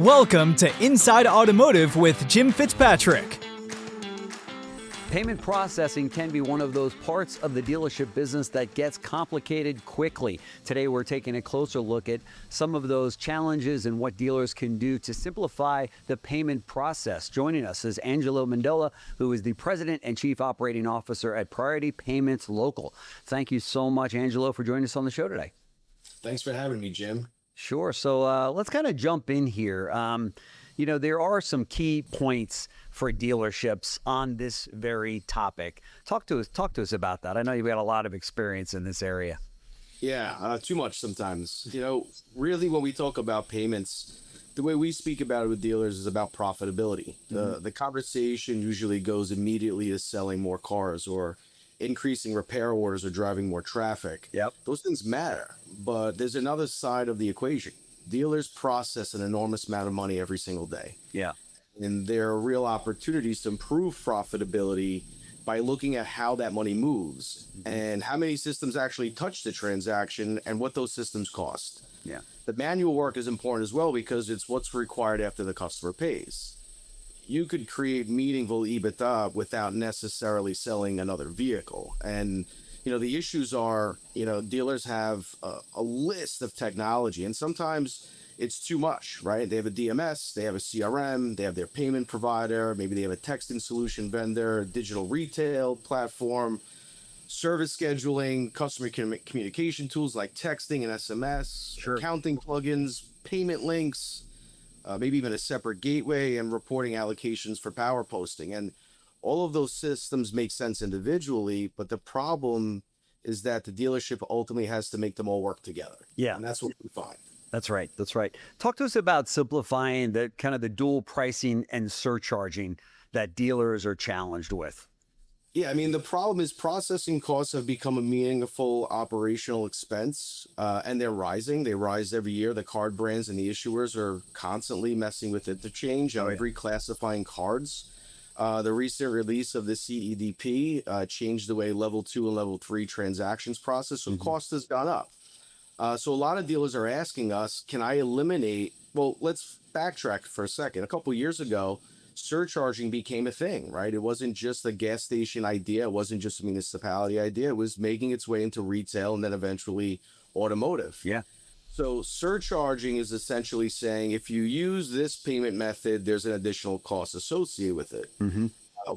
Welcome to Inside Automotive with Jim Fitzpatrick. Payment processing can be one of those parts of the dealership business that gets complicated quickly. Today, we're taking a closer look at some of those challenges and what dealers can do to simplify the payment process. Joining us is Angelo Mendola, who is the President and Chief Operating Officer at Priority Payments Local. Thank you so much, Angelo, for joining us on the show today. Thanks for having me, Jim. Sure. So let's kind of jump in here. There are some key points for dealerships on this very topic. Talk to us about that. I know you've got a lot of experience in this area. Yeah, too much sometimes. Really when we talk about payments, the way we speak about it with dealers is about profitability. The conversation usually goes immediately to selling more cars or increasing repair orders or driving more traffic. Yep. Those things matter, but there's another side of the equation. Dealers process an enormous amount of money every single day. Yeah. And there are real opportunities to improve profitability by looking at how that money moves and how many systems actually touch the transaction and what those systems cost. Yeah. The manual work is important as well because it's what's required after the customer pays. You could create meaningful EBITDA without necessarily selling another vehicle. And, the issues are, dealers have a list of technology, and sometimes it's too much, right? They have a DMS, they have a CRM, they have their payment provider, maybe they have a texting solution vendor, digital retail platform, service scheduling, customer communication tools like texting and SMS, Sure. accounting plugins, payment links, maybe even a separate gateway and reporting allocations for power posting. And all of those systems make sense individually, but the problem is that the dealership ultimately has to make them all work together. Yeah. And that's what we find. That's right. Talk to us about simplifying the kind of the dual pricing and surcharging that dealers are challenged with. Yeah, the problem is processing costs have become a meaningful operational expense, and they're rising. They rise every year. The card brands and the issuers are constantly messing with interchange and reclassifying cards. The recent release of the CEDP changed the way level 2 and level 3 transactions process, so cost has gone up. So a lot of dealers are asking us, can I eliminate, well, let's backtrack for a second. A couple of years ago, surcharging became a thing, right? It wasn't just a gas station idea. It wasn't just a municipality idea. It was making its way into retail and then eventually automotive. Yeah. So surcharging is essentially saying if you use this payment method, there's an additional cost associated with it.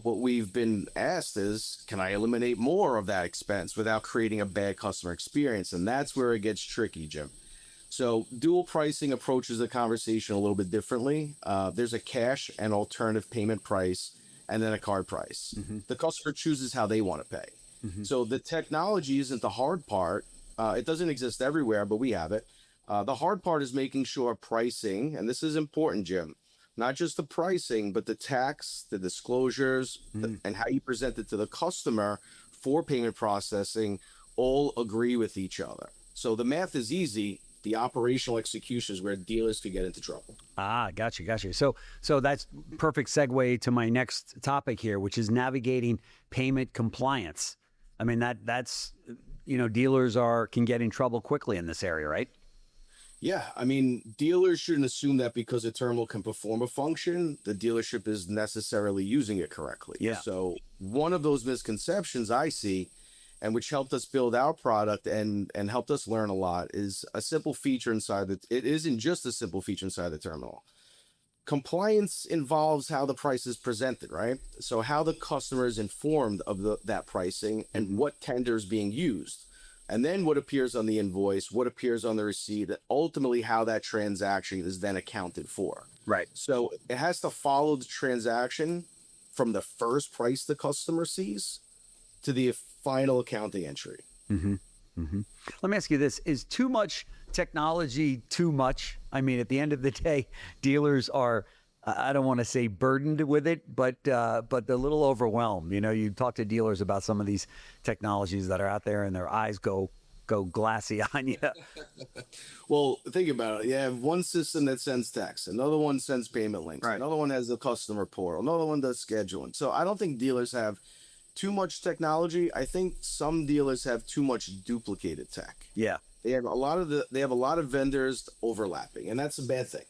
What we've been asked is, can I eliminate more of that expense without creating a bad customer experience? And that's where it gets tricky, Jim. So dual pricing approaches the conversation a little bit differently. There's a cash and alternative payment price and then a card price. The customer chooses how they want to pay. So the technology isn't the hard part. It doesn't exist everywhere, but we have it. The hard part is making sure pricing, and this is important, Jim, not just the pricing, but the tax, the disclosures, and how you present it to the customer for payment processing all agree with each other. So the math is easy. The operational execution is where dealers could get into trouble. Gotcha. So that's perfect segue to my next topic here, which is navigating payment compliance. That's dealers can get in trouble quickly in this area, right? Yeah, dealers shouldn't assume that because a terminal can perform a function, the dealership is necessarily using it correctly. Yeah. So one of those misconceptions I see, and which helped us build our product and helped us learn a lot, is a simple feature inside it isn't just a simple feature inside the terminal. Compliance involves how the price is presented, right? So how the customer is informed of that pricing and what tender is being used. And then what appears on the invoice, what appears on the receipt, and ultimately how that transaction is then accounted for. Right. So it has to follow the transaction from the first price the customer sees to the final accounting entry. Let me ask you this. Is too much technology too much? At the end of the day, dealers are, I don't want to say burdened with it, but they're a little overwhelmed. You talk to dealers about some of these technologies that are out there and their eyes go glassy on you. Well, think about it. You have one system that sends text, another one sends payment links, Right. Another one has a customer portal, another one does scheduling. So I don't think dealers have too much technology. I think some dealers have too much duplicated tech. Yeah. They have a lot of vendors overlapping, and that's a bad thing.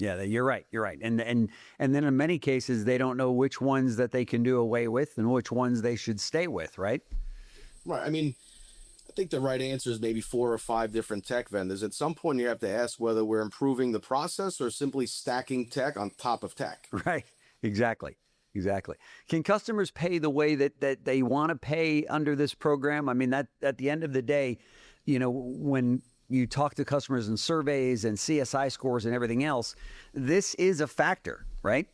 Yeah, you're right. You're right. And then in many cases, they don't know which ones that they can do away with and which ones they should stay with, right? Right. I mean, I think the right answer is maybe 4 or 5 different tech vendors. At some point, you have to ask whether we're improving the process or simply stacking tech on top of tech. Right. Exactly. Exactly. Can customers pay the way that they want to pay under this program? I mean, that at the end of the day, when you talk to customers in surveys and CSI scores and everything else, this is a factor, right?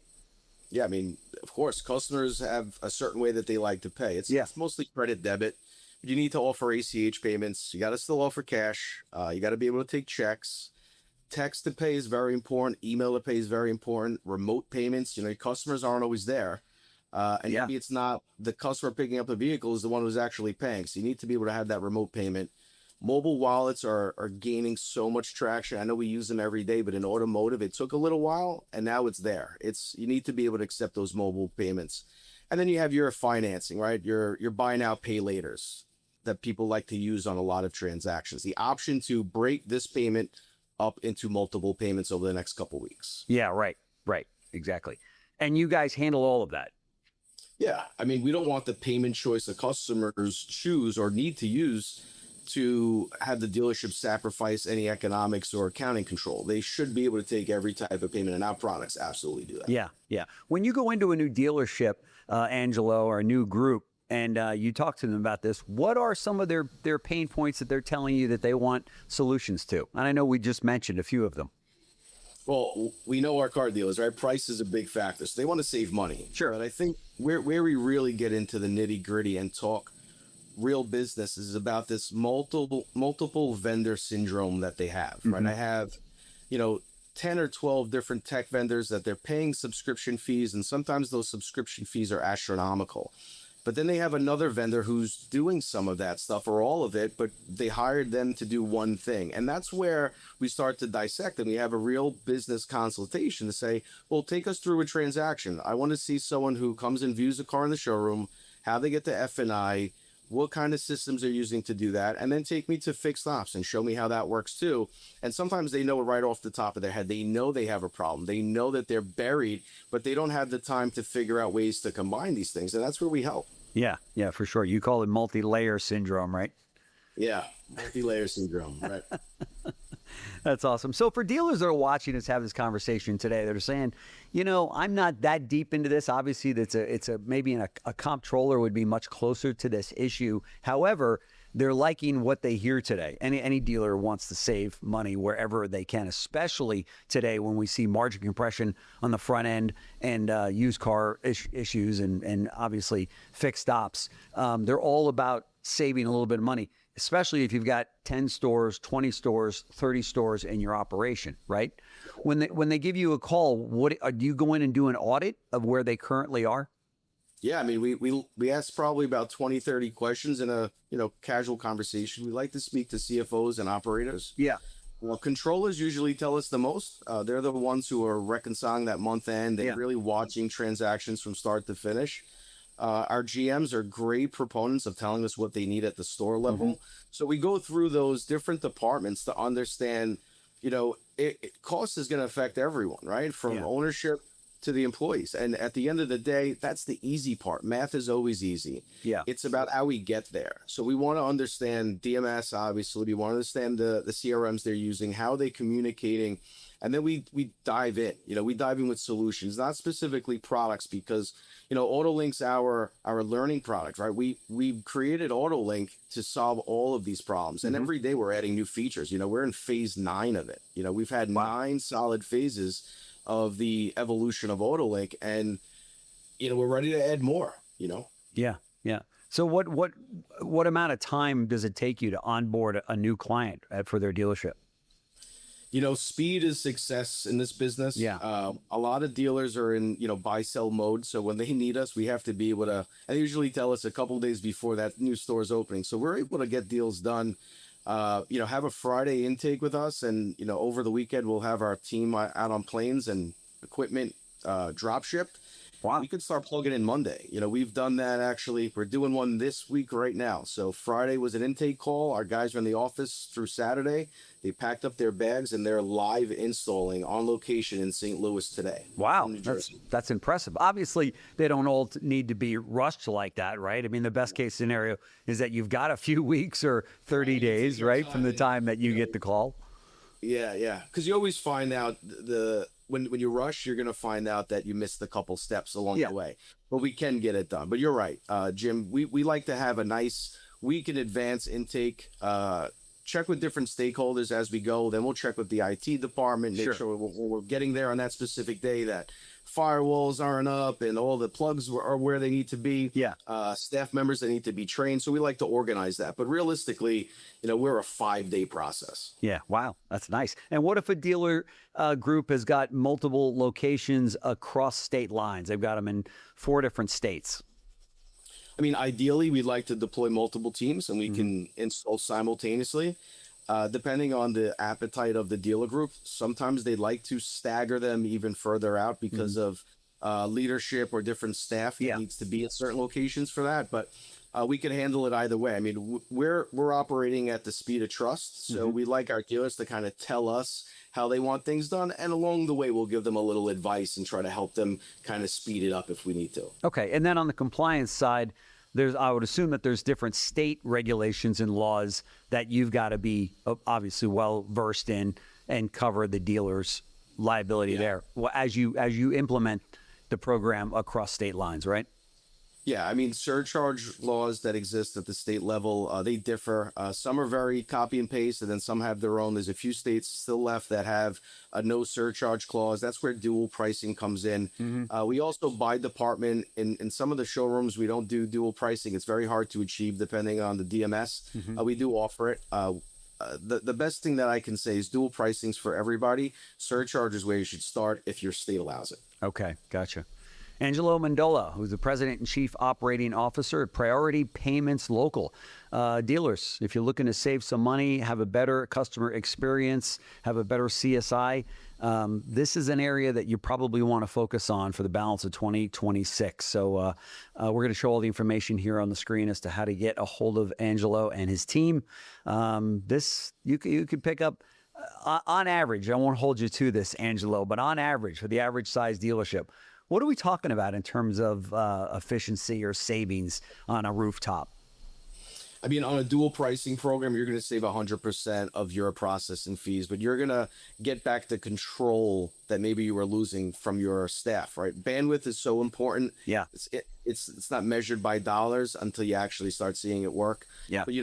Yeah, I mean, of course, customers have a certain way that they like to pay. It's, Yeah. it's mostly credit debit. You need to offer ACH payments. You got to still offer cash. You got to be able to take checks. Text to pay is very important. Email to pay is very important. Remote payments, your customers aren't always there. And Yeah. maybe it's not the customer picking up the vehicle is the one who's actually paying. So you need to be able to have that remote payment. Mobile wallets are gaining so much traction. I know we use them every day, but in automotive, it took a little while and now it's there. You need to be able to accept those mobile payments. And then you have your financing, right? Your buy now, pay laters that people like to use on a lot of transactions. The option to break this payment up into multiple payments over the next couple weeks. Yeah, right. Right. Exactly. And you guys handle all of that. Yeah, I mean, we don't want the payment choice the customers choose or need to use to have the dealership sacrifice any economics or accounting control. They should be able to take every type of payment, and our products absolutely do that. Yeah. Yeah. When you go into a new dealership, Angelo, or a new group, and you talk to them about this, what are some of their pain points that they're telling you that they want solutions to? And I know we just mentioned a few of them. Well, we know our car dealers, right? Price is a big factor, so they want to save money. Sure. But I think where we really get into the nitty gritty and talk real business is about this multiple vendor syndrome that they have, right? I have, 10 or 12 different tech vendors that they're paying subscription fees, and sometimes those subscription fees are astronomical. But then they have another vendor who's doing some of that stuff or all of it, but they hired them to do one thing. And that's where we start to dissect and we have a real business consultation to say, well, take us through a transaction. I want to see someone who comes and views a car in the showroom, how they get to F&I, what kind of systems they're using to do that, and then take me to fixed ops and show me how that works too. And sometimes they know it right off the top of their head. They know they have a problem. They know that they're buried, but they don't have the time to figure out ways to combine these things. And that's where we help. Yeah. Yeah, for sure. You call it multi-layer syndrome, right? Yeah, multi-layer syndrome, right? That's awesome. So for dealers that are watching us have this conversation today, they're saying, I'm not that deep into this. Obviously, it's a maybe a comptroller would be much closer to this issue. However, they're liking what they hear today. Any dealer wants to save money wherever they can, especially today when we see margin compression on the front end and used car issues and obviously fixed ops. They're all about saving a little bit of money, especially if you've got 10 stores, 20 stores, 30 stores in your operation, right? When they give you a call, do you go in and do an audit of where they currently are? Yeah, I mean, we ask probably about 20, 30 questions in a, casual conversation. We like to speak to CFOs and operators. Yeah. Well, controllers usually tell us the most. They're the ones who are reconciling that month end. They're really watching transactions from start to finish. Our GMs are great proponents of telling us what they need at the store level. So we go through those different departments to understand, cost is going to affect everyone, right? From ownership to the employees. And at the end of the day, that's the easy part. Math is always easy. Yeah. It's about how we get there. So we want to understand DMS, obviously. We want to understand the CRMs they're using, how they're communicating. And then we dive in, we dive in with solutions, not specifically products, because, AutoLink's our learning product, right? We created AutoLink to solve all of these problems. And every day we're adding new features. We're in phase 9 of it. We've had 9 solid phases of the evolution of AutoLink, and, we're ready to add more, Yeah. Yeah. So what amount of time does it take you to onboard a new client for their dealership? Speed is success in this business. Yeah. A lot of dealers are in, buy sell mode. So when they need us, we have to be able to, and they usually tell us a couple of days before that new store is opening. So we're able to get deals done, have a Friday intake with us. And, over the weekend, we'll have our team out on planes and equipment drop shipped. Wow. we could start plugging in Monday. We've done that actually. We're doing one this week right now. So Friday was an intake call. Our guys are in the office through Saturday. They packed up their bags and they're live installing on location in St. Louis today. Wow, from New Jersey. that's impressive. Obviously, they don't all need to be rushed like that, right? I mean, the best case scenario is that you've got a few weeks or 30 days, right, from the time that you get the call. Yeah, yeah. Because you always find out when you rush, you're gonna find out that you missed a couple steps along Yeah. the way. But we can get it done. But you're right, Jim. We like to have a nice week in advance intake. Check with different stakeholders as we go. Then we'll check with the IT department, make Sure. sure we're getting there on that specific day that firewalls aren't up and all the plugs are where they need to be. Yeah. Staff members that need to be trained. So we like to organize that. But realistically, we're a 5-day process. Yeah, wow, that's nice. And what if a dealer group has got multiple locations across state lines? They've got them in 4 different states. I mean, ideally, we'd like to deploy multiple teams and we can install simultaneously. Depending on the appetite of the dealer group, sometimes they like to stagger them even further out because of leadership or different staff that Yeah. needs to be at certain locations for that. But we can handle it either way. I mean, we're operating at the speed of trust, so we like our dealers to kind of tell us how they want things done, and along the way, we'll give them a little advice and try to help them kind of speed it up if we need to. Okay, and then on the compliance side, I would assume that there's different state regulations and laws that you've got to be obviously well versed in and cover the dealer's liability there. Well, as you implement the program across state lines, right? Yeah, I mean, surcharge laws that exist at the state level, they differ. Some are very copy and paste, and then some have their own. There's a few states still left that have a no surcharge clause. That's where dual pricing comes in. We also, by department, in some of the showrooms, we don't do dual pricing. It's very hard to achieve depending on the DMS. We do offer it. The best thing that I can say is dual pricings for everybody. Surcharge is where you should start if your state allows it. Okay, gotcha. Angelo Mendola, who's the President and Chief Operating Officer at Priority Payments Local. Dealers, if you're looking to save some money, have a better customer experience, have a better CSI, this is an area that you probably want to focus on for the balance of 2026. So we're going to show all the information here on the screen as to how to get a hold of Angelo and his team. This you could pick up on average. I won't hold you to this, Angelo, but on average, for the average size dealership, what are we talking about in terms of efficiency or savings on a rooftop? I mean, on a dual pricing program, you're going to save 100% of your processing fees, but you're going to get back the control that maybe you were losing from your staff, right? Bandwidth is so important. Yeah. It's not measured by dollars until you actually start seeing it work. Yeah. But,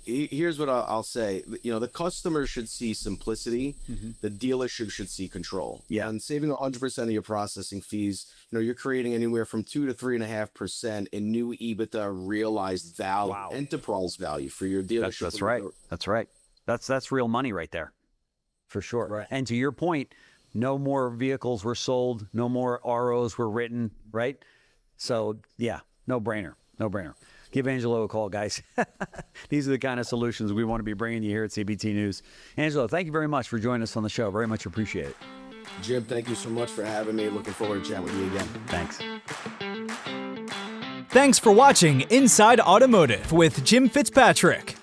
here's what I'll say. The customer should see simplicity. The dealership should see control. Yeah. And saving 100% of your processing fees, you're creating anywhere from 2 to 3.5% in new EBITDA realized value, enterprise value for your dealership. That's right. That's right. That's real money right there, for sure. Right. And to your point, no more vehicles were sold, no more ROs were written, right? So yeah, no brainer. Give Angelo a call, guys. These are the kind of solutions we want to be bringing you here at CBT News. Angelo, thank you very much for joining us on the show. Very much appreciate it. Jim, thank you so much for having me. Looking forward to chatting with you again. Thanks. Thanks for watching Inside Automotive with Jim Fitzpatrick.